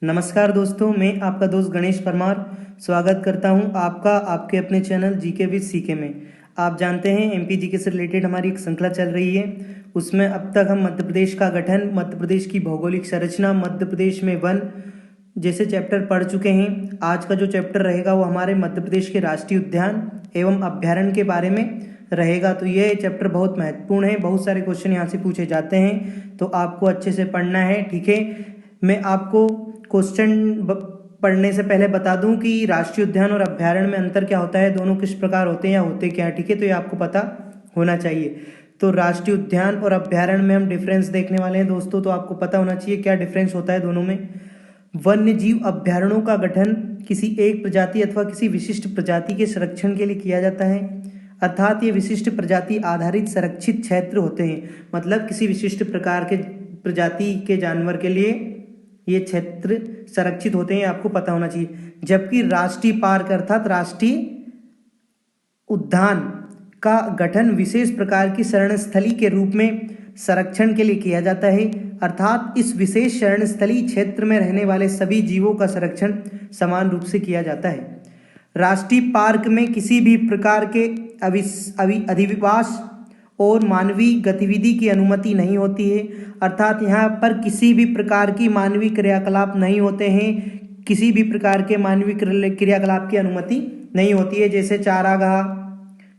नमस्कार दोस्तों, मैं आपका दोस्त गणेश परमार स्वागत करता हूं आपका आपके अपने चैनल जीके विद सीके में। आप जानते हैं एमपी जीके से रिलेटेड हमारी एक श्रृंखला चल रही है। उसमें अब तक हम मध्य प्रदेश का गठन, मध्य प्रदेश की भौगोलिक संरचना, मध्य प्रदेश में वन जैसे चैप्टर पढ़ चुके हैं। आज का जो चैप्टर रहेगा वो हमारे मध्य प्रदेश के राष्ट्रीय उद्यान एवं अभ्यारण्य के बारे में रहेगा। तो ये चैप्टर बहुत महत्वपूर्ण है, बहुत सारे क्वेश्चन यहाँ से पूछे जाते हैं, तो आपको अच्छे से पढ़ना है। ठीक है, मैं आपको क्वेश्चन पढ़ने से पहले बता दूं कि राष्ट्रीय उद्यान और अभ्यारण्य में अंतर क्या होता है, दोनों किस प्रकार होते हैं या होते क्या है। ठीक है, तो ये आपको पता होना चाहिए। तो राष्ट्रीय उद्यान और अभ्यारण्य में हम डिफरेंस देखने वाले हैं दोस्तों, तो आपको पता होना चाहिए क्या डिफरेंस होता है दोनों में। वन्य जीव अभ्यारण्यों का गठन किसी एक प्रजाति अथवा किसी विशिष्ट प्रजाति के संरक्षण के लिए किया जाता है, अर्थात ये विशिष्ट प्रजाति आधारित संरक्षित क्षेत्र होते हैं। मतलब किसी विशिष्ट प्रकार के प्रजाति के जानवर के लिए ये क्षेत्र संरक्षित होते हैं, आपको पता होना चाहिए। जबकि राष्ट्रीय पार्क अर्थात राष्ट्रीय उद्यान का गठन विशेष प्रकार की शरणस्थली के रूप में संरक्षण के लिए किया जाता है, अर्थात इस विशेष शरणस्थली क्षेत्र में रहने वाले सभी जीवों का संरक्षण समान रूप से किया जाता है। राष्ट्रीय पार्क में किसी भी प्रकार के अधिवास और मानवीय गतिविधि की अनुमति नहीं होती है, अर्थात यहाँ पर किसी भी प्रकार की मानवीय क्रियाकलाप नहीं होते हैं, किसी भी प्रकार के मानवीय क्रियाकलाप की अनुमति नहीं होती है। जैसे चारागाह,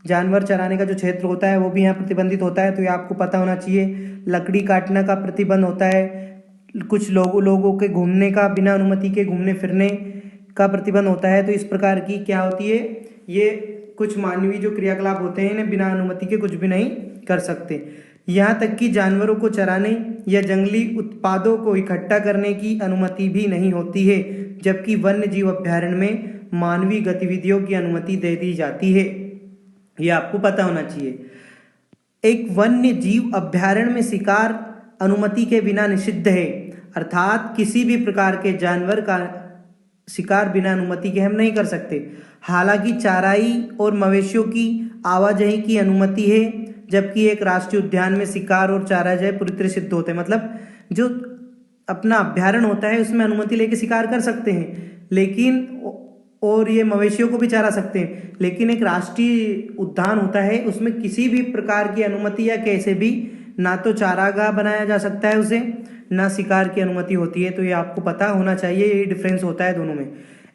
जानवर चराने का जो क्षेत्र होता है वो भी यहाँ प्रतिबंधित होता है, तो ये आपको पता होना चाहिए। लकड़ी काटने का प्रतिबंध होता है, कुछ लोगों के घूमने का, बिना अनुमति के घूमने फिरने का प्रतिबंध होता है। तो इस प्रकार की क्या होती है, ये कुछ मानवीय जो क्रियाकलाप होते हैं इन्हें बिना अनुमति के कुछ भी नहीं कर सकते। यहाँ तक कि जानवरों को चराने या जंगली उत्पादों को इकट्ठा करने की अनुमति भी नहीं होती है, जबकि वन्य जीव अभ्यारण्य में मानवीय गतिविधियों की अनुमति दे दी जाती है। यह आपको पता होना चाहिए। एक वन्य जीव अभ्यारण्य में शिकार अनुमति के बिना निषिद्ध है, अर्थात किसी भी प्रकार के जानवर का शिकार बिना अनुमति के हम नहीं कर सकते। हालांकि चाराई और मवेशियों की आवाजाही की अनुमति है, जबकि एक राष्ट्रीय उद्यान में शिकार और चारागाह पूरी तरह सिद्ध होते हैं। मतलब जो अपना अभ्यारण्य होता है उसमें अनुमति लेके शिकार कर सकते हैं, लेकिन और ये मवेशियों को भी चरा सकते हैं, लेकिन एक राष्ट्रीय उद्यान होता है उसमें किसी भी प्रकार की अनुमति या कैसे भी ना तो चारागाह बनाया जा सकता है उसे, ना शिकार की अनुमति होती है। तो ये आपको पता होना चाहिए, ये डिफरेंस होता है दोनों में।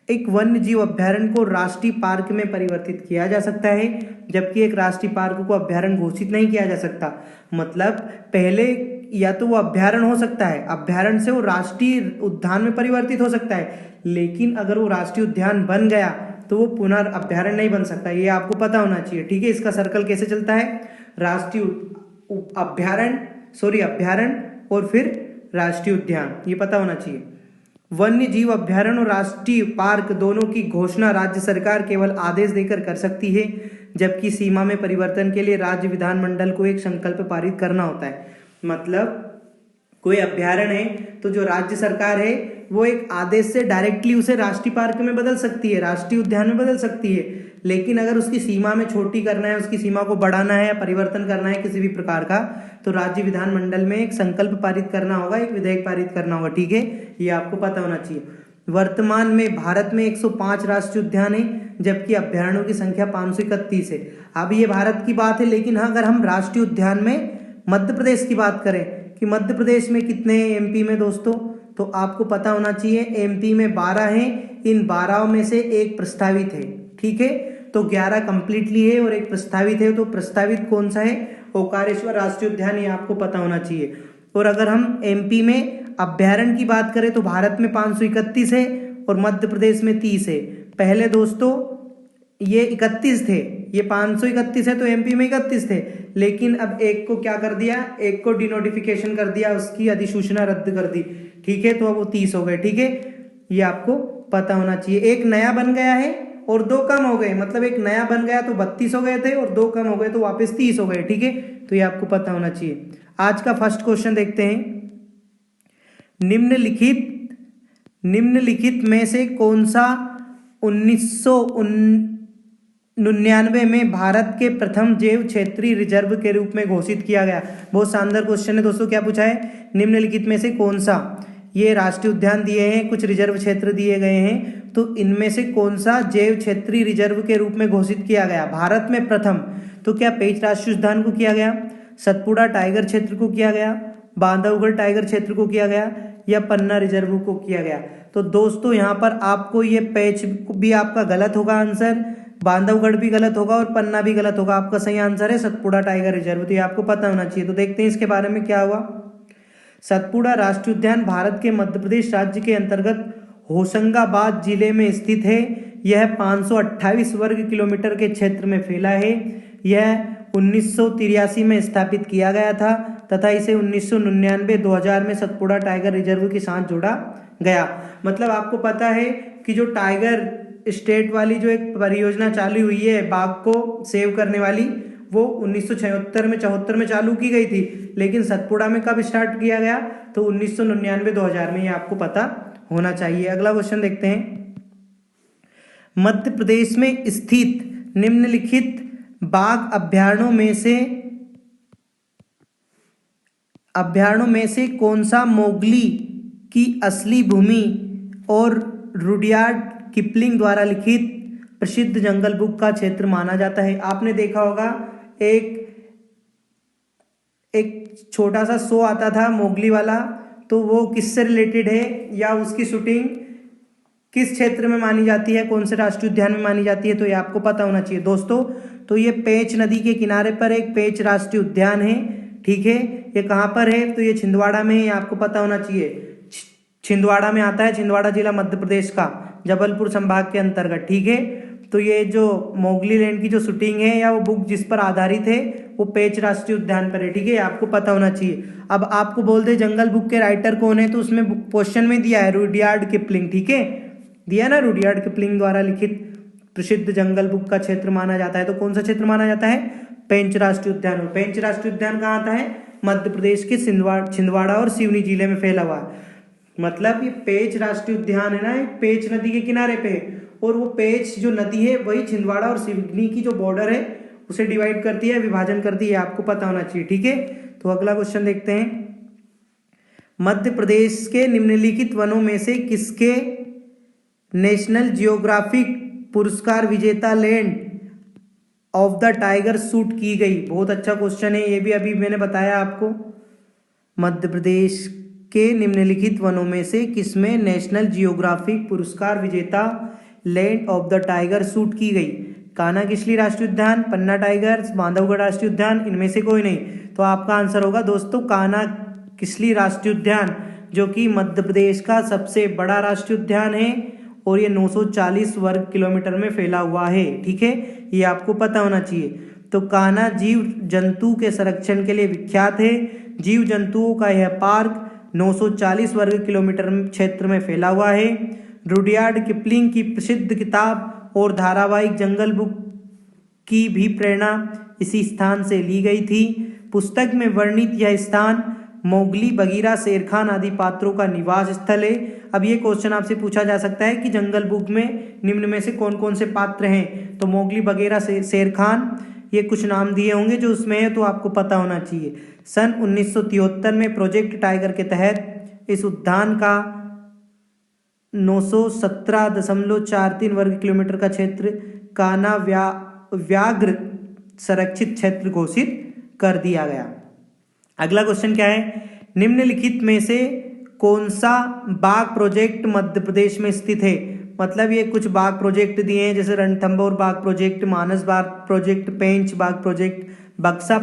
एक वन्य जीव अभ्यारण्य को राष्ट्रीय पार्क में परिवर्तित किया जा सकता है, जबकि एक राष्ट्रीय पार्क को अभ्यारण्य घोषित नहीं किया जा सकता। मतलब पहले या तो वो अभ्यारण्य हो सकता है, अभ्यारण्य से वो राष्ट्रीय उद्यान में परिवर्तित हो सकता है, लेकिन अगर वो राष्ट्रीय उद्यान बन गया तो वो पुनः अभ्यारण्य नहीं बन सकता। ये आपको पता होना चाहिए। ठीक है, इसका सर्कल कैसे चलता है, राष्ट्रीय अभ्यारण्य और फिर राष्ट्रीय उद्यान, ये पता होना चाहिए। वन्य जीव अभ्यारण्य और राष्ट्रीय पार्क दोनों की घोषणा राज्य सरकार केवल आदेश देकर कर सकती है, जबकि सीमा में परिवर्तन के लिए राज्य विधानमंडल को एक संकल्प पारित करना होता है। मतलब कोई अभ्यारण्य है तो जो राज्य सरकार है वो एक आदेश से डायरेक्टली उसे राष्ट्रीय पार्क में बदल सकती है, राष्ट्रीय उद्यान में बदल सकती है, लेकिन अगर उसकी सीमा में छोटी करना है, उसकी सीमा को बढ़ाना है या परिवर्तन करना है किसी भी प्रकार का, तो राज्य विधानमंडल में एक संकल्प पारित करना होगा, एक विधेयक पारित करना होगा। ठीक है, ये आपको पता होना चाहिए। वर्तमान में भारत में 105 राष्ट्रीय उद्यान है, जबकि अभ्यारण्यों की संख्या 531 है। अब ये भारत की बात है, लेकिन अगर हम राष्ट्रीय उद्यान में मध्य प्रदेश की बात करें कि मध्य प्रदेश में कितने हैं एमपी में दोस्तों, तो आपको पता होना चाहिए एमपी में 12 हैं। इन 12 में से एक प्रस्तावित है। ठीक है, तो 11 कंप्लीटली है और एक प्रस्तावित है। तो प्रस्तावित कौन सा है, ओंकारेश्वर राष्ट्रीय उद्यान, ये आपको पता होना चाहिए। और अगर हम एमपी में अभ्यारण्य की बात करें तो भारत में 531 है और मध्य प्रदेश में 30 है। पहले दोस्तों ये 31 थे, ये 531 है तो एमपी में 31 थे, लेकिन अब एक को क्या कर दिया, एक को डिनोटिफिकेशन कर दिया, उसकी अधिसूचना रद्द कर दी। ठीक है, तो अब वो 30 हो गए। ठीक है, ये आपको पता होना चाहिए। एक नया बन गया है और 2 कम हो गए, मतलब एक नया बन गया तो 32 हो गए थे और 2 कम हो गए तो वापस 30 हो गए। ठीक है, तो ये आपको पता होना चाहिए। आज का फर्स्ट क्वेश्चन देखते हैं। निम्नलिखित में से कौन सा 1999 में भारत के प्रथम जैव क्षेत्रीय रिजर्व के रूप में घोषित किया गया। बहुत शानदार क्वेश्चन है दोस्तों। क्या पूछा है, निम्नलिखित में से कौन सा, ये राष्ट्रीय उद्यान दिए हैं, कुछ रिजर्व क्षेत्र दिए गए हैं। तो इनमें से कौन सा जैव क्षेत्रीय रिजर्व के रूप में घोषित किया गया भारत में प्रथम? तो क्या पेंच राष्ट्रीय उद्यान को किया गया, सतपुड़ा टाइगर क्षेत्र को किया गया, बांधवगढ़ टाइगर क्षेत्र को किया गया, या पन्ना रिजर्व को किया गया? तो दोस्तों यहाँ पर आपको ये पेंच भी आपका गलत होगा आंसर, बांधवगढ़ भी गलत होगा और पन्ना भी गलत होगा। आपका सही आंसर है सतपुड़ा टाइगर रिजर्व। तो ये आपको पता होना चाहिए। तो देखते हैं इसके बारे में क्या हुआ। सतपुड़ा राष्ट्रीय उद्यान भारत के मध्य प्रदेश राज्य के अंतर्गत होशंगाबाद जिले में स्थित है। यह 528 वर्ग किलोमीटर के क्षेत्र में फैला है। यह 1983 में स्थापित किया गया था तथा इसे 1999-2000 में सतपुड़ा टाइगर रिजर्व के साथ जोड़ा गया। मतलब आपको पता है कि जो टाइगर स्टेट वाली जो एक परियोजना चालू हुई है बाघ को सेव करने वाली, वो 1976 में 74 में चालू की गई थी, लेकिन सतपुड़ा में कब स्टार्ट किया गया? तो 1999-2000 में। ये आपको पता होना चाहिए। अगला क्वेश्चन देखते हैं। मध्य प्रदेश में स्थित निम्नलिखित बाघ अभ्यारण्यों में से कौन सा मोगली की असली भूमि और रुडयार्ड किपलिंग द्वारा लिखित प्रसिद्ध जंगल बुक का क्षेत्र माना जाता है? आपने देखा होगा एक छोटा सा शो आता था मोगली वाला, तो वो किससे रिलेटेड है या उसकी शूटिंग किस क्षेत्र में मानी जाती है, कौन से राष्ट्रीय उद्यान में मानी जाती है? तो ये आपको पता होना चाहिए दोस्तों। तो ये पेंच नदी के किनारे पर एक पेंच राष्ट्रीय उद्यान है। ठीक है, ये कहाँ पर है? तो ये छिंदवाड़ा में है। ये आपको पता होना चाहिए। छिंदवाड़ा में आता है, छिंदवाड़ा जिला मध्य प्रदेश का, जबलपुर संभाग के अंतर्गत। ठीक है, तो ये जो मोगली लैंड की जो शूटिंग है या वो बुक जिस पर आधारित है वो पेंच राष्ट्रीय उद्यान पर है। ठीक है, आपको पता होना चाहिए। अब आपको बोल दे जंगल बुक के राइटर कौन है, तो उसमें क्वेश्चन में दिया है रुडयार्ड किपलिंग। ठीक है, दिया ना, रुडयार्ड किपलिंग द्वारा लिखित प्रसिद्ध जंगल बुक का क्षेत्र माना जाता है। तो कौन सा क्षेत्र माना जाता है? पेंच राष्ट्रीय उद्यान। पेंच राष्ट्रीय उद्यान कहाँ आता है? मध्य प्रदेश के छिंदवाड़ा और सिवनी जिले में फैला हुआ। मतलब ये पेंच राष्ट्रीय उद्यान है ना, एक पेंच नदी के किनारे पे है, और वो पेंच जो नदी है वही छिंदवाड़ा और सिवनी की जो बॉर्डर है उसे डिवाइड करती है, विभाजन करती है। आपको पता होना चाहिए। ठीक है, तो अगला क्वेश्चन देखते हैं। मध्य प्रदेश के निम्नलिखित वनों में से किसके नेशनल जियोग्राफिक पुरस्कार विजेता land of the tiger shoot की गई? बहुत अच्छा क्वेश्चन है, ये भी अभी मैंने बताया आपको। मध्य प्रदेश के निम्नलिखित वनों में से किसमें नेशनल जियोग्राफिक पुरस्कार विजेता land of the tiger shoot की गई? कान्हा-किसली राष्ट्रीय उद्यान, पन्ना टाइगर, बांधवगढ़ राष्ट्रीय उद्यान, इनमें से कोई नहीं। तो आपका आंसर होगा दोस्तों कान्हा-किसली राष्ट्रीय उद्यान, जो कि मध्य प्रदेश का सबसे बड़ा राष्ट्रीय उद्यान है और ये 940 वर्ग किलोमीटर में फैला हुआ है। ठीक है, ये आपको पता होना चाहिए। तो कान्हा जीव जंतु के संरक्षण के लिए विख्यात है। जीव जंतुओं का यह पार्क 940 वर्ग किलोमीटर क्षेत्र में फैला हुआ है। रुडयार्ड किपलिंग की प्रसिद्ध किताब और धारावाहिक जंगल बुक की भी प्रेरणा इसी स्थान से ली गई थी। पुस्तक में वर्णित यह स्थान मोगली, बगीरा, शेरखान आदि पात्रों का निवास स्थल है। अब ये क्वेश्चन आपसे पूछा जा सकता है कि जंगल बुक में निम्न में से कौन कौन से पात्र हैं? तो मोगली, बगीरा, शेरखान, ये कुछ नाम दिए होंगे जो उसमें है, तो आपको पता होना चाहिए। सन 1973 में प्रोजेक्ट टाइगर के तहत इस उद्यान का 917.43 वर्ग किलोमीटर का क्षेत्र कान्हा व्याघ्र संरक्षित क्षेत्र घोषित कर दिया गया। अगला क्वेश्चन क्या है? निम्नलिखित में से कौन सा बाघ प्रोजेक्ट मध्य प्रदेश में स्थित है? मतलब ये कुछ बाघ प्रोजेक्ट दिए हैं, जैसे रणथंभौर बाघ प्रोजेक्ट, मानस बाघ प्रोजेक्ट, पेंच बाघ प्रोजेक्ट, बक्सा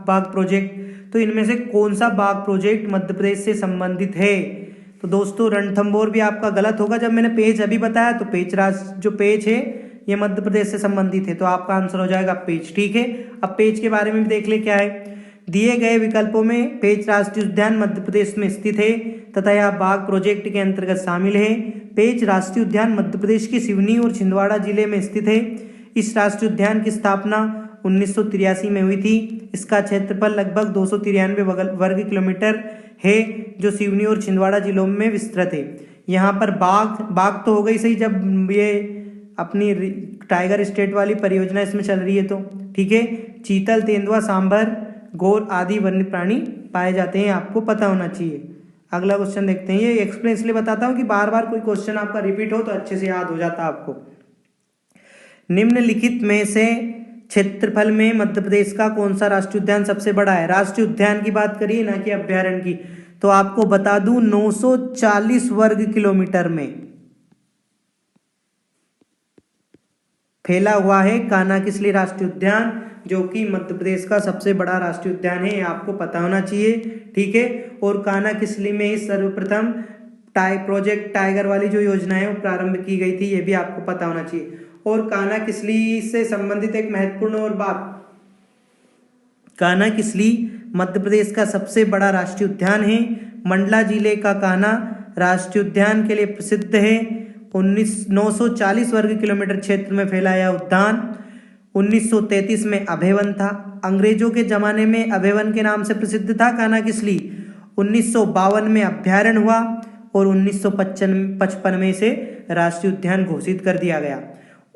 बाघ प्रोजेक्ट। तो इनमें से कौन सा बाघ प्रोजेक्ट मध्य प्रदेश से संबंधित है? तो दोस्तों रणथंभौर भी आपका गलत होगा। जब मैंने पेंच अभी बताया तो जो पेंच है ये मध्य प्रदेश से संबंधित है, तो आपका आंसर हो जाएगा पेंच। ठीक है, अब पेंच के बारे में भी देख ले क्या है। दिए गए विकल्पों में पेंच राष्ट्रीय उद्यान मध्य प्रदेश में स्थित है तथा यह बाघ प्रोजेक्ट के अंतर्गत शामिल है। पेंच राष्ट्रीय उद्यान मध्य प्रदेश के सिवनी और छिंदवाड़ा जिले में स्थित है। इस राष्ट्रीय उद्यान की स्थापना 1983 में हुई थी। इसका क्षेत्रफल लगभग 293 वर्ग किलोमीटर है, जो सिवनी और छिंदवाड़ा जिलों में विस्तृत है। यहाँ पर बाघ तो हो गई सही, जब ये अपनी टाइगर स्टेट वाली परियोजना इसमें चल रही है तो ठीक है। चीतल, तेंदुआ, सांभर, गोर आदि वन्य प्राणी पाए जाते हैं, आपको पता होना चाहिए। अगला क्वेश्चन देखते हैं। ये एक्सप्लेन इसलिए बताता हूँ कि बार बार कोई क्वेश्चन आपका रिपीट हो तो अच्छे से याद हो जाता है आपको। निम्नलिखित में से क्षेत्रफल में मध्य प्रदेश का कौन सा राष्ट्रीय उद्यान सबसे बड़ा है? राष्ट्रीय उद्यान की बात करिए ना कि अभ्यारण्य की, तो आपको बता दूं 940 वर्ग किलोमीटर में फैला हुआ है कान्हा-किसली राष्ट्रीय उद्यान, जो कि मध्य प्रदेश का सबसे बड़ा राष्ट्रीय उद्यान है। ये आपको पता होना चाहिए, ठीक है। और कान्हा-किसली में ही सर्वप्रथम प्रोजेक्ट टाइगर वाली जो योजना है वो प्रारंभ की गई थी, ये भी आपको पता होना चाहिए। और कान्हा-किसली से संबंधित एक महत्वपूर्ण और बात, कान्हा-किसली मध्य प्रदेश का सबसे बड़ा राष्ट्रीय उद्यान है। मंडला जिले का कान्हा राष्ट्रीय उद्यान के लिए प्रसिद्ध है। 940 वर्ग किलोमीटर क्षेत्र में फैला यह उद्यान 1933 में अभय वन था। अंग्रेजों के जमाने में अभय वन के नाम से प्रसिद्ध था कान्हा-किसली। 1952 में अभ्यारण्य हुआ और 1955 में से राष्ट्रीय उद्यान घोषित कर दिया गया।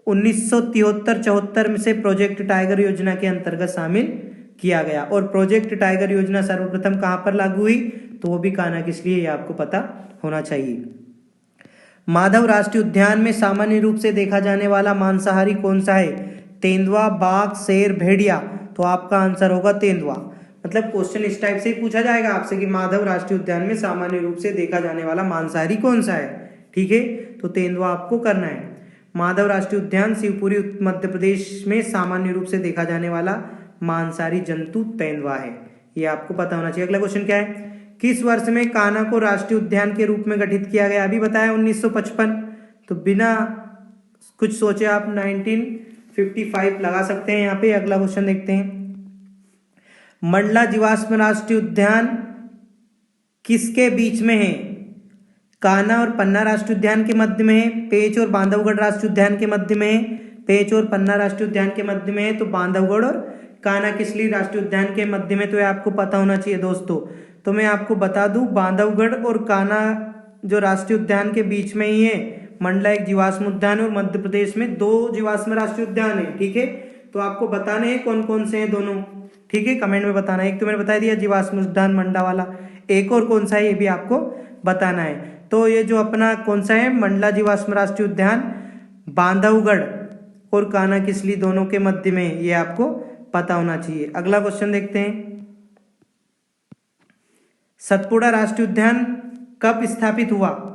1973-74 में से प्रोजेक्ट टाइगर योजना के अंतर्गत शामिल किया गया। और प्रोजेक्ट टाइगर योजना सर्वप्रथम कहां पर लागू हुई, तो वो भी कान्हा-किसली, ये आपको पता होना चाहिए। माधव राष्ट्रीय उद्यान में सामान्य रूप से देखा जाने वाला मांसाहारी कौन सा है? तेंदुआ, बाघ, शेर, भेड़िया। तो आपका आंसर होगा तेंदुआ। मतलब क्वेश्चन इस टाइप से ही पूछा जाएगा आपसे कि माधव राष्ट्रीय उद्यान में सामान्य रूप से देखा जाने वाला मांसाहारी कौन सा है, ठीक है, तो तेंदुआ आपको करना है। माधव राष्ट्रीय उद्यान शिवपुरी मध्य प्रदेश में सामान्य रूप से देखा जाने वाला मांसाहारी जंतु तेंदुआ है, ये आपको पता होना चाहिए। अगला क्वेश्चन क्या है? किस वर्ष में कान्हा को राष्ट्रीय उद्यान के रूप में गठित किया गया? अभी बताया 1955, तो बिना कुछ सोचे आप 1955 लगा सकते हैं यहाँ पे। अगला क्वेश्चन देखते हैं। मंडला जीवाश्म राष्ट्रीय उद्यान किसके बीच में है? कान्हा और पन्ना राष्ट्रीय उद्यान के मध्य में है, पेंच और बांधवगढ़ राष्ट्रीय उद्यान के मध्य में है। पेंच और पन्ना राष्ट्रीय उद्यान के मध्य में है, तो बांधवगढ़ और कान्हा-किसली राष्ट्रीय उद्यान के मध्य में, तो ये आपको पता होना चाहिए दोस्तों। तो मैं आपको बता दूं, बांधवगढ़ और कान्हा जो राष्ट्रीय उद्यान के बीच में ही है। मंडला एक जीवाश्म उद्यान है और मध्य प्रदेश में 2 जीवाश्म राष्ट्रीय उद्यान है, ठीक है। तो आपको बताने हैं कौन कौन से हैं दोनों, ठीक है, कमेंट में बताना है। एक तो मैंने बता दिया जीवाश्म उद्यान मंडला वाला, एक और कौन सा है ये भी आपको बताना है। तो ये जो अपना कौन सा है, मंडला जीवाश्म राष्ट्रीय उद्यान बांधवगढ़ और कान्हा-किसली दोनों के मध्य में, ये आपको पता होना चाहिए। अगला क्वेश्चन देखते हैं। सतपुड़ा राष्ट्रीय उद्यान कब स्थापित हुआ?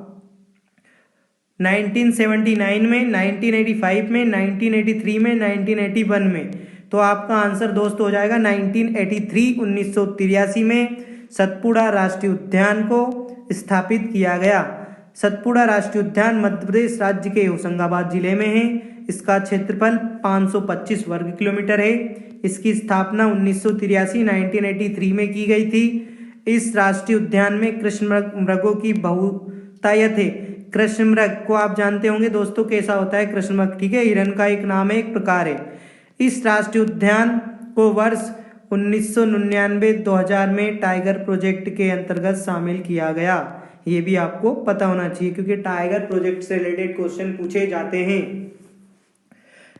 1979 में, 1985 में, 1983 में, 1981 में। तो आपका आंसर दोस्त हो जाएगा 1983, 1983 में सतपुड़ा राष्ट्रीय उद्यान को स्थापित किया गया। सतपुड़ा राष्ट्रीय उद्यान मध्य प्रदेश राज्य के होशंगाबाद जिले में है। इसका क्षेत्रफल 525 वर्ग किलोमीटर है। इसकी स्थापना 1983 में की गई थी। इस राष्ट्रीय उद्यान में कृष्ण मृगों की बहुतायत है। कृष्ण मृग को आप जानते होंगे दोस्तों, कैसा होता है कृष्ण मृग, ठीक है, हिरण का एक नाम है, एक प्रकार है। इस राष्ट्रीय उद्यान को वर्ष 1999-2000 में टाइगर प्रोजेक्ट के अंतर्गत शामिल किया गया। ये भी आपको पता होना चाहिए क्योंकि टाइगर प्रोजेक्ट से रिलेटेड क्वेश्चन पूछे जाते हैं।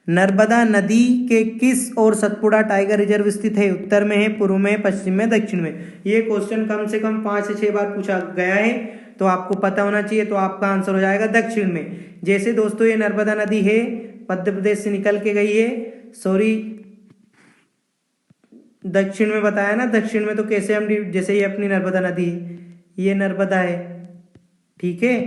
नर्मदा नदी के किस ओर सतपुड़ा टाइगर रिजर्व स्थित है? उत्तर में है, पूर्व में, पश्चिम में, दक्षिण में। ये क्वेश्चन कम से कम 5 से 6 बार पूछा गया है, तो आपको पता होना चाहिए। तो आपका आंसर हो जाएगा दक्षिण में। जैसे दोस्तों ये नर्मदा नदी है, मध्य प्रदेश से निकल के गई है, सॉरी दक्षिण में बताया ना, दक्षिण में तो कैसे हम, जैसे ये अपनी नर्मदा नदी है, ये नर्मदा है, ठीक है,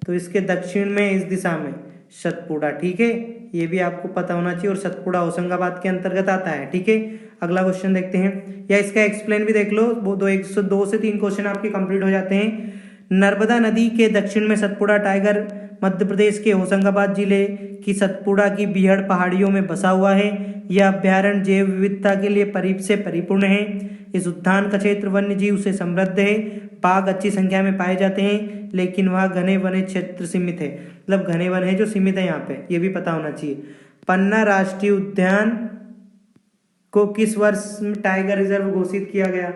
तो इसके दक्षिण में इस दिशा में सतपुड़ा, ठीक है, ये भी आपको पता होना चाहिए। और सतपुड़ा होशंगाबाद के अंतर्गत आता है, ठीक है। अगला क्वेश्चन देखते हैं, या इसका एक्सप्लेन भी देख लो, वो 2 से 3 क्वेश्चन आपके कंप्लीट हो जाते हैं। नर्मदा नदी के दक्षिण में सतपुड़ा टाइगर मध्य प्रदेश के होशंगाबाद जिले की सतपुड़ा की बीहड़ पहाड़ियों में बसा हुआ है। यह अभ्यारण्य जैव विविधता के लिए परिपूर्ण है। इस उद्यान का क्षेत्र वन्य जीव से समृद्ध है। बाघ अच्छी संख्या में पाए जाते हैं, लेकिन वह घने वने क्षेत्र सीमित है, मतलब घने वन है जो सीमित है यहाँ पे, ये भी पता होना चाहिए। पन्ना राष्ट्रीय उद्यान को किस वर्ष में टाइगर रिजर्व घोषित किया गया?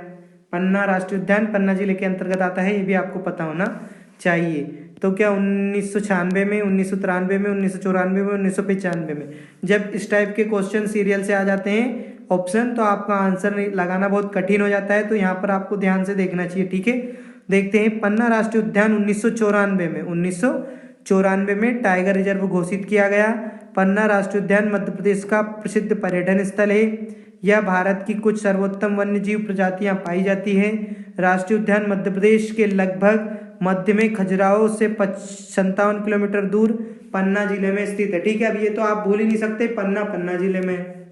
पन्ना राष्ट्रीय उद्यान पन्ना जिले के अंतर्गत आता है, ये भी आपको पता होना चाहिए। तो क्या 1996 में, 1993 में, 1994 में, 1995 में? जब इस टाइप के क्वेश्चन सीरियल से आ जाते हैं ऑप्शन, तो आपका आंसर लगाना बहुत कठिन हो जाता है, तो यहाँ पर आपको ध्यान से देखना चाहिए, ठीक है। देखते हैं, पन्ना राष्ट्रीय उद्यान 1994 में टाइगर रिजर्व घोषित किया गया। पन्ना राष्ट्रीय उद्यान मध्य प्रदेश का प्रसिद्ध पर्यटन स्थल है। यह भारत की कुछ सर्वोत्तम वन्य जीव प्रजातियां पाई जाती है। राष्ट्रीय उद्यान मध्य प्रदेश के लगभग मध्य में खजुराहो से 57 किलोमीटर दूर पन्ना जिले में स्थित है। ठीक है, अब ये तो आप भूल ही नहीं सकते, पन्ना जिले में।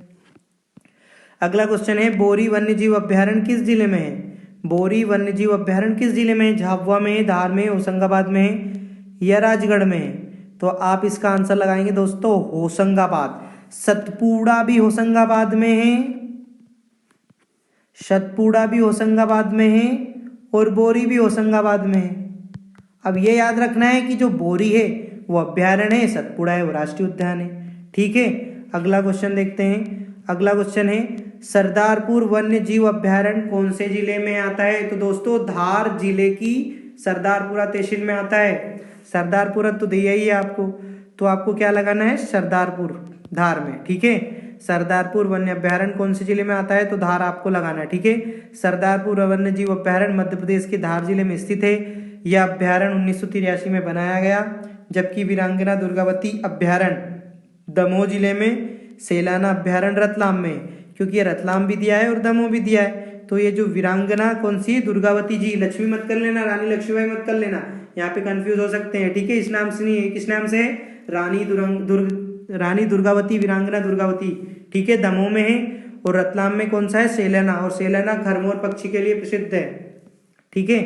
अगला क्वेश्चन है, बोरी वन्य जीव अभ्यारण्य किस जिले में है? बोरी वन्य जीव अभ्यारण्य किस जिले में है? झाबुआ में है, धार में, होशंगाबाद में है या राजगढ़ में है? तो आप इसका आंसर लगाएंगे दोस्तों होशंगाबाद। सतपुड़ा भी होशंगाबाद में है, सतपुड़ा भी होशंगाबाद में है और बोरी भी होशंगाबाद में है। अब ये याद रखना है कि जो बोरी है वो अभ्यारण्य है, सतपुड़ा है वो राष्ट्रीय उद्यान है। ठीक है, अगला क्वेश्चन देखते हैं। अगला क्वेश्चन है, सरदारपुर वन्य जीव अभ्यारण्य कौन से जिले में आता है? तो दोस्तों धार जिले की सरदारपुरा तहसील में आता है। सरदारपुरा तो दिया ही है आपको, तो आपको क्या लगाना है? सरदारपुर, धार में। ठीक है, सरदारपुर वन्य अभ्यारण्य कौन से जिले में आता है? तो धार आपको लगाना है। ठीक है, सरदारपुर वन्य जीव अभ्यारण्य मध्य प्रदेश के धार जिले में स्थित है। यह अभ्यारण्य 1983 में बनाया गया, जबकि वीरांगना दुर्गावती अभ्यारण्य दमोह जिले में, सेलाना अभ्यारण्य रतलाम में, क्योंकि ये रतलाम भी दिया है और दमोह भी दिया है। तो ये जो वीरांगना कौन सी है? दुर्गावती जी, लक्ष्मी मत कर लेना, रानी लक्ष्मीबाई मत कर लेना, यहाँ पे कंफ्यूज हो सकते हैं। ठीक है, इस नाम से नहीं है, किस नाम से है? रानी दुर्गावती, वीरांगना दुर्गावती। ठीक है, दमोह में है। और रतलाम में कौन सा है? सेलाना, और सेलाना खरमोर पक्षी के लिए प्रसिद्ध है। ठीक है,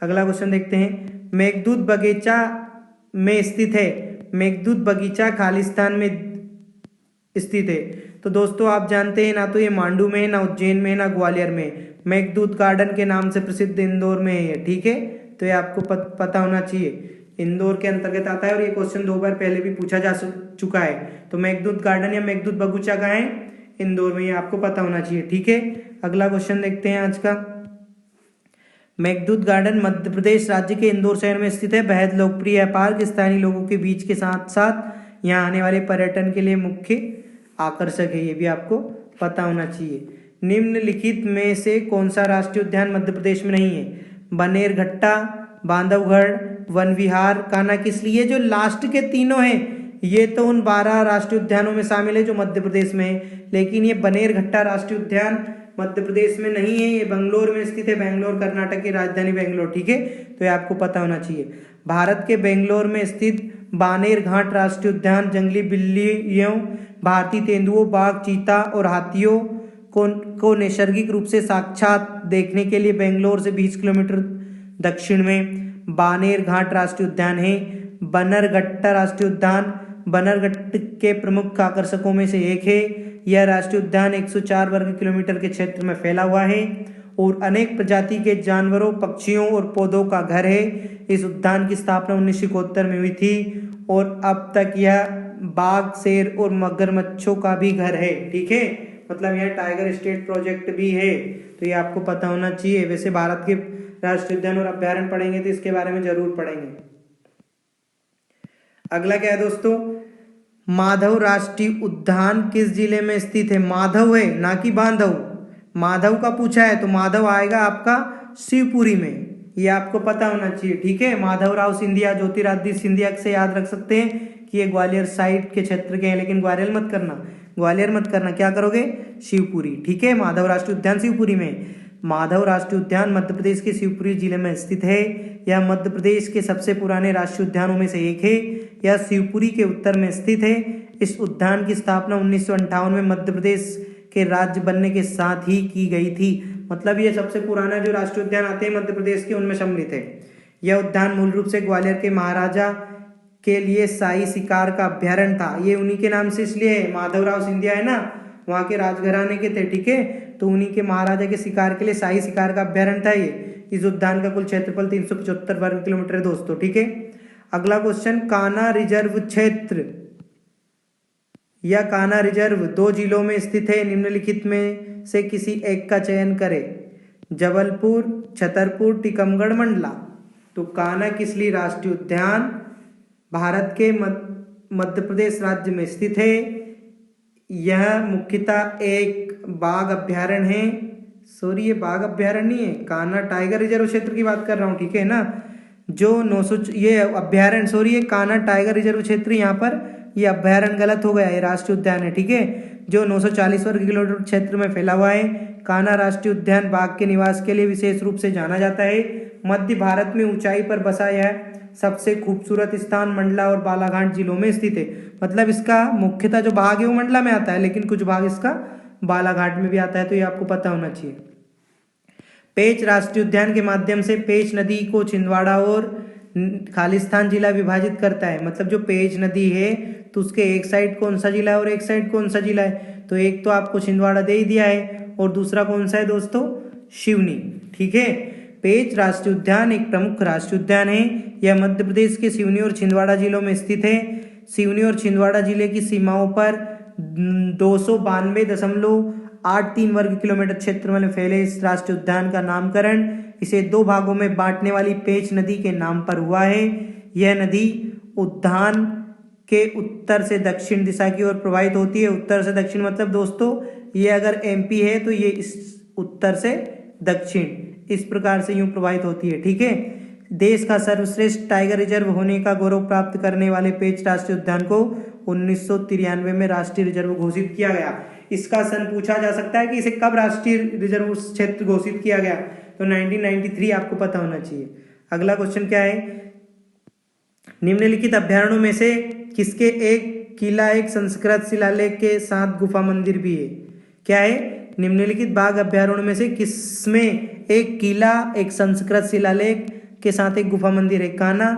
अगला क्वेश्चन देखते हैं। मेघदूत बगीचा में स्थित है, मेघदूत बगीचा खालिस्तान में स्थित है। तो दोस्तों आप जानते हैं, ना तो ये मांडू में है, ना उज्जैन में, ना ग्वालियर में। मेघदूत गार्डन के नाम से प्रसिद्ध इंदौर में है ये। ठीक है, तो ये आपको पता होना चाहिए, इंदौर के अंतर्गत आता है और ये क्वेश्चन 2 बार पहले भी पूछा जा चुका है। तो मेघदूत गार्डन या मेघदूत बगीचा कहाँ है? इंदौर में, ये आपको पता होना चाहिए। ठीक है, अगला क्वेश्चन देखते हैं आज का। मेघदूत गार्डन मध्य प्रदेश राज्य के इंदौर शहर में स्थित है। बेहद लोकप्रिय है पार्क, स्थानीय लोगों के बीच के साथ साथ यहाँ आने वाले पर्यटन के लिए मुख्य आकर्षक है, ये भी आपको पता होना चाहिए। निम्नलिखित में से कौन सा राष्ट्रीय उद्यान मध्य प्रदेश में नहीं है? बनेरघट्टा, बांधवगढ़, वन विहार, कान्हा किसली। ये जो लास्ट के तीनों हैं ये तो उन 12 राष्ट्रीय उद्यानों में शामिल है जो मध्य प्रदेश में है, लेकिन ये बनेरघट्टा राष्ट्रीय उद्यान मध्य प्रदेश में नहीं है, ये बेंगलोर में स्थित है। बेंगलोर कर्नाटक की राजधानी बेंगलोर। ठीक है, तो ये आपको पता होना चाहिए। भारत के बेंगलोर में स्थित बानेरघाट राष्ट्रीय उद्यान जंगली बिल्लियों, भारतीय तेंदुओं, बाघ, चीता और हाथियों को नैसर्गिक रूप से साक्षात देखने के लिए बेंगलोर से 20 किलोमीटर दक्षिण में बानेरघाट राष्ट्रीय उद्यान है। बनरघट्टा राष्ट्रीय उद्यान बनरघट्ट के प्रमुख आकर्षकों में से एक है। यह राष्ट्रीय उद्यान 104 वर्ग किलोमीटर के क्षेत्र में फैला हुआ है और अनेक प्रजाति के जानवरों, पक्षियों और पौधों का घर है। इस उद्यान की स्थापना 1971 में हुई थी और अब तक यह बाघ, शेर और मगरमच्छों का भी घर है। ठीक है, मतलब यह टाइगर स्टेट प्रोजेक्ट भी है, तो ये आपको पता होना चाहिए। वैसे भारत के राष्ट्रीय उद्यान और अभ्यारण्य पढ़ेंगे तो इसके बारे में जरूर पढ़ेंगे। अगला क्या है दोस्तों? माधव राष्ट्रीय उद्यान किस जिले में स्थित है? माधव है, ना कि बांधव। माधव का पूछा है तो माधव आएगा आपका शिवपुरी में, ये आपको पता होना चाहिए। ठीक है, माधवराव सिंधिया, ज्योतिरादित्य सिंधिया से याद रख सकते हैं कि ये ग्वालियर साइड के क्षेत्र के हैं, लेकिन ग्वालियर मत करना, क्या करोगे? शिवपुरी। ठीक है, माधव राष्ट्रीय उद्यान शिवपुरी में। माधव राष्ट्रीय उद्यान मध्य प्रदेश के शिवपुरी जिले में स्थित है। यह मध्य प्रदेश के सबसे पुराने राष्ट्रीय उद्यानों में से एक है। यह शिवपुरी के उत्तर में स्थित है। इस उद्यान की स्थापना 1958 में मध्य प्रदेश के राज्य बनने के साथ ही की गई थी। मतलब ये सबसे पुराना जो राष्ट्रीय उद्यान आते हैं मध्य प्रदेश के, उनमें सम्मिलित है। यह उद्यान मूल रूप से ग्वालियर के महाराजा के लिए शाही शिकार का अभ्यारण्य था। ये उन्हीं के नाम से इसलिए है, माधवराव सिंधिया है ना, वहाँ के राजघराने के थे। ठीक है, तो उन्हीं के महाराजा के शिकार के लिए शाही शिकार का अभ्यारण्य था ये। इस उद्यान का कुल क्षेत्रफल 375 वर्ग किलोमीटर है दोस्तों। ठीक है, अगला क्वेश्चन, कान्हा रिजर्व क्षेत्र या कान्हा रिजर्व 2 जिलों में स्थित है। निम्नलिखित में से किसी एक का चयन करें। जबलपुर, छतरपुर, टीकमगढ़, मंडला। तो कान्हा किसली राष्ट्रीय उद्यान भारत के मध्य प्रदेश राज्य में स्थित है। यह मुख्यतः एक बाघ अभ्यारण्य है, सॉरी ये बाघ अभ्यारण्य नहीं है, कान्हा टाइगर रिजर्व क्षेत्र की बात कर रहा हूँ, ठीक है ना। जो 900 ये अभ्यारण्य, सॉरी ये कान्हा टाइगर रिजर्व क्षेत्र, यहाँ पर ये अभ्यारण्य गलत हो गया, ये राष्ट्रीय उद्यान है, ठीक है। जो 940 वर्ग किलोमीटर क्षेत्र में फैला हुआ है। कान्हा राष्ट्रीय उद्यान बाघ के निवास के लिए विशेष रूप से जाना जाता है। मध्य भारत में ऊंचाई पर बसा यह सबसे खूबसूरत स्थान मंडला और बालाघाट जिलों में स्थित है। मतलब इसका मुख्यतः जो भाग है वो मंडला में आता है, लेकिन कुछ भाग इसका बालाघाट में भी आता है, तो ये आपको पता होना चाहिए। पेंच राष्ट्रीय उद्यान के माध्यम से पेंच नदी को छिंदवाड़ा और खालिस्तान जिला विभाजित करता है। मतलब जो पेंच नदी है तो उसके एक साइड कौन सा जिला है और एक साइड कौन सा जिला है, तो एक तो आपको छिंदवाड़ा दे ही दिया है और दूसरा कौन सा है दोस्तों, सिवनी, ठीक है। पेंच राष्ट्रीय उद्यान एक प्रमुख राष्ट्रीय उद्यान है। यह मध्य प्रदेश के सिवनी और छिंदवाड़ा जिलों में स्थित है। सिवनी और छिंदवाड़ा जिले की सीमाओं पर 292.83 वर्ग किलोमीटर क्षेत्र में फैले इस राष्ट्रीय उद्यान का नामकरण इसे 2 भागों में बांटने वाली पेंच नदी के नाम पर हुआ है। यह नदी उद्यान के उत्तर से दक्षिण दिशा की ओर प्रवाहित होती है। उत्तर से दक्षिण मतलब दोस्तों ये अगर एमपी है तो ये इस उत्तर से दक्षिण इस प्रकार से यूं प्रवाहित होती है, ठीक है। देश का सर्वश्रेष्ठ टाइगर रिजर्व होने का गौरव प्राप्त करने वाले पेंच राष्ट्रीय उद्यान को 1993 में राष्ट्रीय रिजर्व घोषित किया गया। इसका सन पूछा जा सकता है कि इसे कब राष्ट्रीय रिजर्व क्षेत्र घोषित किया गया, तो 1993 आपको पता होना चाहिए। अगला क्वेश्चन क्या है, निम्नलिखित अभ्यारण्यों में से किसके एक किला एक संस्कृत शिलालेख के साथ गुफा मंदिर भी है। क्या है, निम्नलिखित बाघ अभ्यारण्यों में से किसमें एक किला एक संस्कृत शिलालेख के साथ एक गुफा मंदिर है। कान्हा,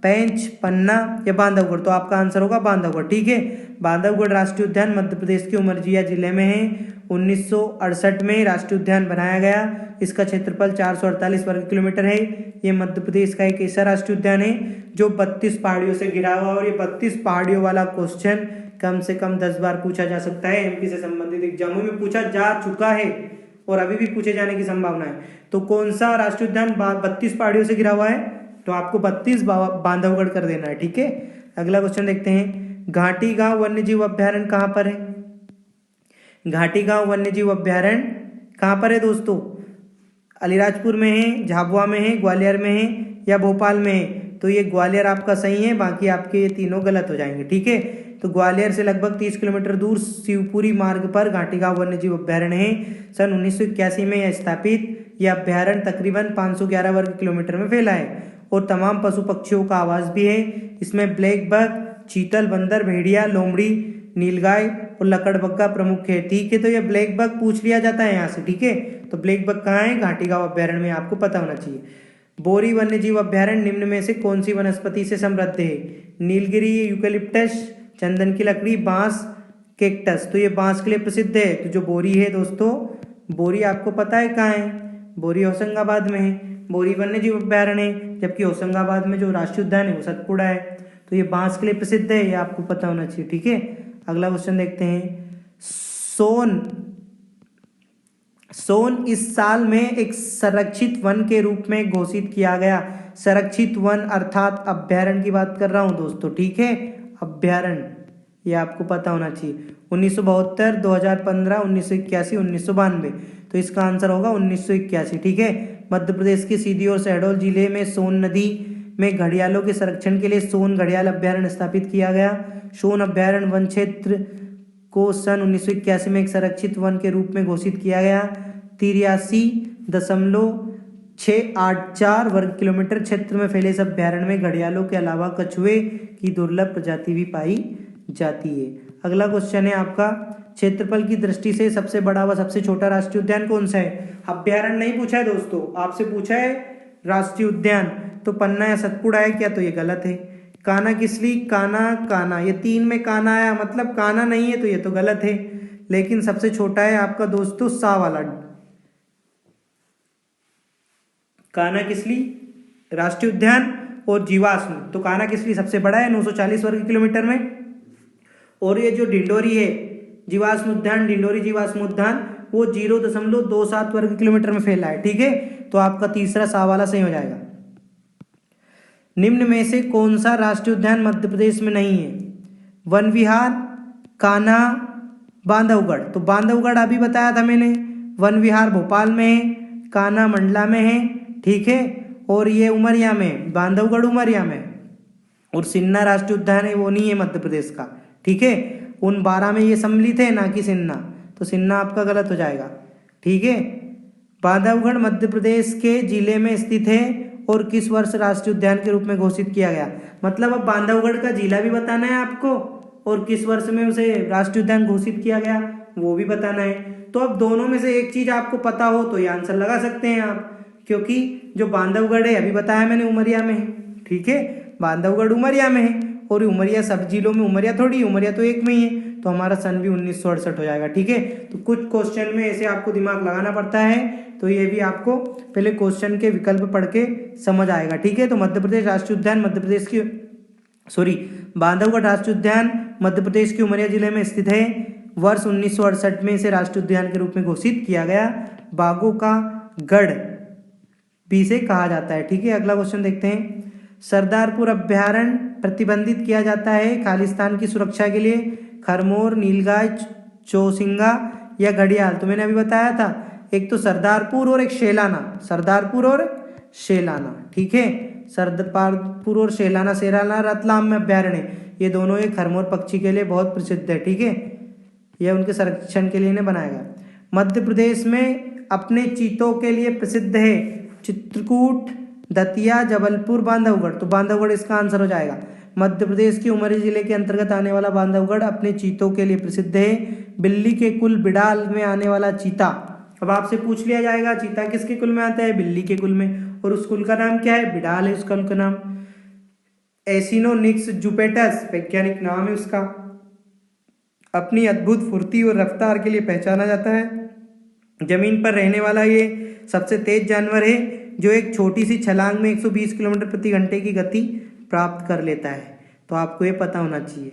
पेंच, पन्ना या बांधवगढ़, तो आपका आंसर होगा बांधवगढ़, ठीक है। बांधवगढ़ राष्ट्रीय उद्यान मध्य प्रदेश के उमरजिया जिले में है। 1968 में राष्ट्रीय उद्यान बनाया गया। इसका क्षेत्रफल 448 वर्ग किलोमीटर है। ये मध्य प्रदेश का एक ऐसा राष्ट्रीय उद्यान है जो 32 पहाड़ियों से घिरा हुआ, और ये 32 पहाड़ियों वाला क्वेश्चन कम से कम 10 बार पूछा जा सकता है। एमपी से संबंधित एग्जामों में पूछा जा चुका है और अभी भी पूछे जाने की संभावना है। तो कौन सा राष्ट्रीय उद्यान 32 पहाड़ियों से घिरा हुआ है, तो आपको 32 बांधवगढ़ कर देना है, ठीक है। अगला क्वेश्चन देखते हैं, घाटी गांव वन्यजीव अभ्यारण्य कहाँ पर है। घाटी गांव वन्यजीव अभ्यारण्य कहाँ पर है दोस्तों, अलीराजपुर में है, झाबुआ में है, ग्वालियर में है या भोपाल में है। तो ये ग्वालियर आपका सही है, बाकी आपके ये तीनों गलत हो जाएंगे, ठीक है। तो ग्वालियर से लगभग 30 किलोमीटर दूर शिवपुरी मार्ग पर घाटी गांव वन्यजीव अभ्यारण्य है। सन 1981 में यह स्थापित यह अभ्यारण्य तकरीबन 511 वर्ग किलोमीटर में फैला है और तमाम पशु पक्षियों का आवास भी है। इसमें ब्लैक बक, चीतल, बंदर, भेड़िया, लोमड़ी, नीलगाय और लकड़बग्गा प्रमुख है, ठीक है। तो ये ब्लैक बक पूछ लिया जाता है यहाँ से, ठीक है। तो ब्लैक बक कहाँ है, घाटी गांव अभ्यारण्य में, आपको पता होना चाहिए। बोरी वन्यजीव अभ्यारण्य निम्न में से कौन सी वनस्पति से समृद्ध है। नीलगिरी, यूकेलिप्टस, चंदन की लकड़ी, बांस, कैक्टस। तो ये बांस के लिए प्रसिद्ध है। तो जो बोरी है दोस्तों, बोरी आपको पता है कहाँ है, बोरी होशंगाबाद में है। बोरी वन्यजीव अभ्यारण्य है, जबकि होशंगाबाद में जो राष्ट्रीय उद्यान है वो सतपुड़ा है। तो ये बांस के लिए प्रसिद्ध है, ये आपको पता होना चाहिए, ठीक है। अगला क्वेश्चन देखते हैं, सोन इस साल में एक संरक्षित वन के रूप में घोषित किया गया। संरक्षित वन अर्थात अभ्यारण्य की बात कर रहा हूं दोस्तों, ठीक है। अभ्यारण्य ये आपको पता होना चाहिए। 1972, 2015, 1981, 1992। तो इसका आंसर होगा 1981, ठीक है। मध्य प्रदेश के सीधी और शहडोल जिले में सोन नदी में घड़ियालों के संरक्षण के लिए सोन घड़ियाल अभ्यारण्य स्थापित किया गया। सोन अभ्यारण्य वन क्षेत्र को सन 1981 में एक संरक्षित वन के रूप में घोषित किया गया। 83.684 वर्ग किलोमीटर क्षेत्र में फैले इस अभ्यारण्य में घड़ियालों के अलावा कछुए की दुर्लभ प्रजाति भी पाई जाती है। अगला क्वेश्चन है आपका, क्षेत्रफल की दृष्टि से सबसे बड़ा व सबसे छोटा राष्ट्रीय उद्यान कौन सा है। अभ्यारण्य नहीं पूछा है दोस्तों, आपसे पूछा है राष्ट्रीय उद्यान। तो पन्ना या सतपुड़ा है क्या, तो ये गलत है। कान्हा किसली, कान्हा, ये 3 में कान्हा आया, मतलब कान्हा नहीं है, तो ये तो गलत है। लेकिन सबसे छोटा है आपका दोस्तों सा वाला, कान्हा किसली राष्ट्रीय उद्यान और जीवाश्म। तो कान्हा किसली सबसे बड़ा है 940 वर्ग किलोमीटर में, और ये जो ढिंडोरी है जीवाश्म उद्यान, ढिंडोरी जीवाश्म उद्यान, वो 0.27 वर्ग किलोमीटर में फैला है, ठीक है। तो आपका तीसरा सा वाला सही हो जाएगा। निम्न में से कौन सा राष्ट्रीय उद्यान मध्य प्रदेश में नहीं है। वन विहार, कान्हा, बांधवगढ़। तो बांधवगढ़ अभी बताया था मैंने, वन विहार भोपाल में है, कान्हा मंडला में है, ठीक है, और ये उमरिया में, बांधवगढ़ उमरिया में, और सिन्ना राष्ट्रीय उद्यान है वो नहीं है मध्य प्रदेश का, ठीक है। उन 12 में ये सम्मिलित है, ना कि सिन्ना, तो सिन्ना आपका गलत हो जाएगा, ठीक है। बांधवगढ़ मध्य प्रदेश के जिले में स्थित है और किस वर्ष राष्ट्रीय उद्यान के रूप में घोषित किया गया। मतलब अब बांधवगढ़ का जिला भी बताना है आपको और किस वर्ष में उसे राष्ट्रीय उद्यान घोषित किया गया वो भी बताना है। तो अब दोनों में से एक चीज आपको पता हो तो ये आंसर लगा सकते हैं आप, क्योंकि जो बांधवगढ़ है अभी बताया मैंने उमरिया में है, ठीक है, बांधवगढ़ उमरिया में है, और उमरिया सब जिलों में उमरिया थोड़ी, उमरिया तो एक में ही है, तो हमारा सन भी 1968 हो जाएगा, ठीक है। तो कुछ क्वेश्चन में ऐसे आपको दिमाग लगाना पड़ता है, तो ये भी आपको पहले क्वेश्चन के विकल्प पढ़ के समझ आएगा, ठीक है। तो मध्य प्रदेश राष्ट्रीय उद्यान मध्य प्रदेश की बांधवगढ़ राष्ट्रीय उद्यान मध्य प्रदेश के उमरिया जिले में स्थित है। वर्ष 1968 में इसे राष्ट्रीय उद्यान के रूप में घोषित किया गया। बाघों का गढ़ भी इसे कहा जाता है, ठीक है। अगला क्वेश्चन देखते हैं। सरदारपुर अभ्यारण्य प्रतिबंधित किया जाता है खालिस्तान की सुरक्षा के लिए। खरमोर, नीलगाय, चौसिंगा या घड़ियाल। तो मैंने अभी बताया था, एक तो सरदारपुर और एक शेलाना, सरदारपुर और शेलाना, ठीक है। सरदारपुर और शेलाना रतलाम में अभ्यारण्य, ये दोनों एक खरमोर पक्षी के लिए बहुत प्रसिद्ध है, ठीक है। यह उनके संरक्षण के लिए इन्हें बनाया गया। मध्य प्रदेश में अपने चीतों के लिए प्रसिद्ध है चित्रकूट, दतिया, जबलपुर, बांधवगढ़। तो बांधवगढ़ इसका आंसर हो जाएगा। मध्य प्रदेश के उमरिया जिले के अंतर्गत आने वाला बांधवगढ़ अपने चीतों के लिए प्रसिद्ध है। बिल्ली के कुल बिडाल में आने वाला चीता। अब आपसे पूछ लिया जाएगा चीता किसके कुल में आता है, बिल्ली के कुल में, और उस कुल का नाम क्या है, बिडाल है उस कुल का नाम। एसिनोनिक्स जुपेटस वैज्ञानिक नाम है उसका। अपनी अद्भुत फुर्ती और रफ्तार के लिए पहचाना जाता है। जमीन पर रहने वाला ये सबसे तेज जानवर है जो एक छोटी सी छलांग में 120 किलोमीटर प्रति घंटे की गति प्राप्त कर लेता है। तो आपको ये पता होना चाहिए।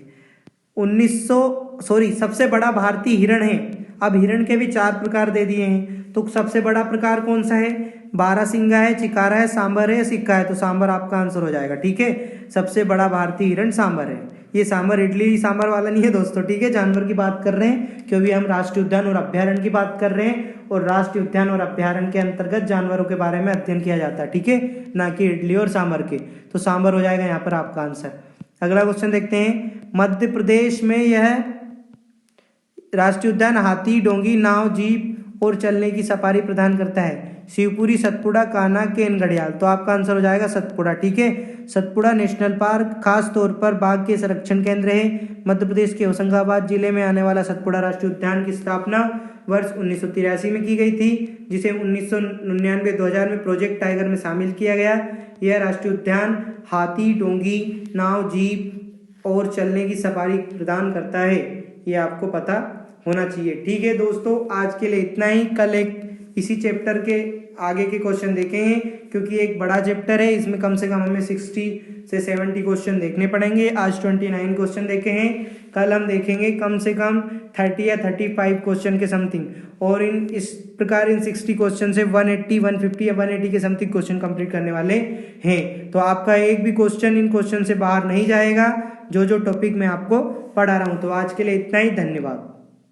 सबसे बड़ा भारतीय हिरण है। अब हिरण के भी 4 प्रकार दे दिए हैं, तो सबसे बड़ा प्रकार कौन सा है, बारहसिंगा है, चिकारा है, सांबर है, सिक्का है। तो सांबर आपका आंसर हो जाएगा, ठीक है। सबसे बड़ा भारतीय हिरण सांबर है। ये सांबर इडली सांबर वाला नहीं है दोस्तों, ठीक है। जानवर की बात कर रहे हैं क्योंकि हम राष्ट्रीय उद्यान और अभ्यारण्य की बात कर रहे हैं, और राष्ट्रीय उद्यान और अभ्यारण्य के अंतर्गत जानवरों के बारे में अध्ययन किया जाता है, ठीक है, ना कि इडली और सांबर के। तो सांबर हो जाएगा यहाँ पर आपका आंसर। अगला क्वेश्चन देखते हैं। मध्य प्रदेश में यह राष्ट्रीय उद्यान हाथी, डोंगी, नाव, जीप और चलने की सफारी प्रदान करता है। शिवपुरी, सतपुड़ा, कान्हा, केन, घड़ियाल। तो आपका आंसर हो जाएगा सतपुड़ा, ठीक है। सतपुड़ा नेशनल पार्क खास तौर पर बाघ के संरक्षण केंद्र है। मध्य प्रदेश के होशंगाबाद जिले में आने वाला सतपुड़ा राष्ट्रीय उद्यान की स्थापना वर्ष 1983 में की गई थी, जिसे 1999-2000 में प्रोजेक्ट टाइगर में शामिल किया गया। यह राष्ट्रीय उद्यान हाथी, डोंगी, नाव, जीप और चलने की सफारी प्रदान करता है। ये आपको पता होना चाहिए, ठीक है दोस्तों। आज के लिए इतना ही। कल एक इसी चैप्टर के आगे के क्वेश्चन देखेंगे, क्योंकि एक बड़ा चैप्टर है, इसमें कम से कम हमें 60 से 70 क्वेश्चन देखने पड़ेंगे। आज 29 क्वेश्चन देखे हैं, कल हम देखेंगे कम से कम 30 या 35 क्वेश्चन के समथिंग, और इस प्रकार इन 60 क्वेश्चन से 180, 150 या 180 के समथिंग क्वेश्चन कंप्लीट करने वाले हैं। तो आपका एक भी क्वेश्चन इन क्वेश्चन से बाहर नहीं जाएगा, जो टॉपिक मैं आपको पढ़ा रहा हूँ। तो आज के लिए इतना ही, धन्यवाद।